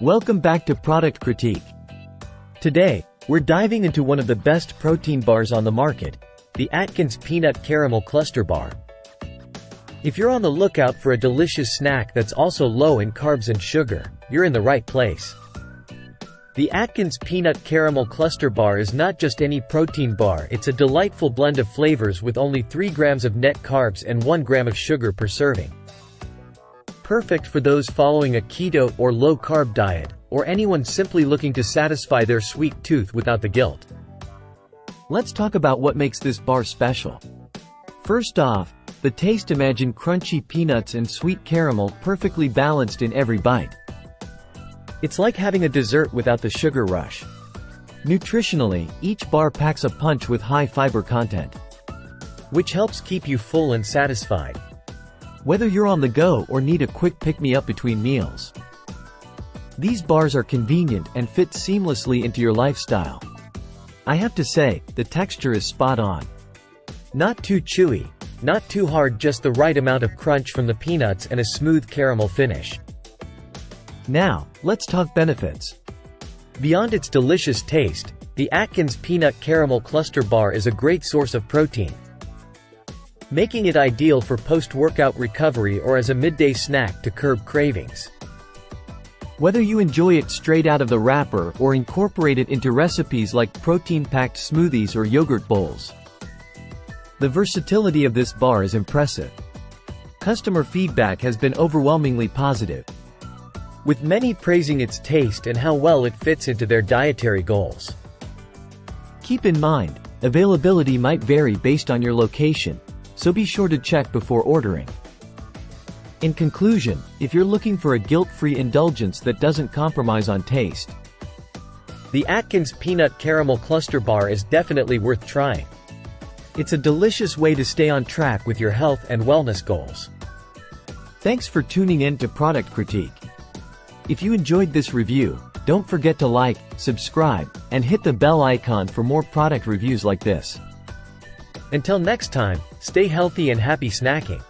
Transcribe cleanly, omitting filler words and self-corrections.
Welcome back to Product Critique. Today, we're diving into one of the best protein bars on the market, the Atkins Peanut Caramel Cluster Bar. If you're on the lookout for a delicious snack that's also low in carbs and sugar, you're in the right place. The Atkins Peanut Caramel Cluster Bar is not just any protein bar, it's a delightful blend of flavors with only 3 grams of net carbs and 1 gram of sugar per serving. Perfect for those following a keto or low-carb diet, or anyone simply looking to satisfy their sweet tooth without the guilt. Let's talk about what makes this bar special. First off, the taste. Imagine crunchy peanuts and sweet caramel perfectly balanced in every bite. It's like having a dessert without the sugar rush. Nutritionally, each bar packs a punch with high fiber content, which helps keep you full and satisfied, whether you're on the go or need a quick pick-me-up between meals. These bars are convenient and fit seamlessly into your lifestyle. I have to say, the texture is spot on. Not too chewy, not too hard, just the right amount of crunch from the peanuts and a smooth caramel finish. Now, let's talk benefits. Beyond its delicious taste, the Atkins Peanut Caramel Cluster Bar is a great source of protein, making it ideal for post-workout recovery or as a midday snack to curb cravings. Whether you enjoy it straight out of the wrapper or incorporate it into recipes like protein-packed smoothies or yogurt bowls, the versatility of this bar is impressive. Customer feedback has been overwhelmingly positive, with many praising its taste and how well it fits into their dietary goals. Keep in mind, availability might vary based on your location, so be sure to check before ordering. In conclusion, if you're looking for a guilt-free indulgence that doesn't compromise on taste, the Atkins Peanut Caramel Cluster Bar is definitely worth trying. It's a delicious way to stay on track with your health and wellness goals. Thanks for tuning in to Product Critique. If you enjoyed this review, don't forget to like, subscribe, and hit the bell icon for more product reviews like this. Until next time, stay healthy and happy snacking.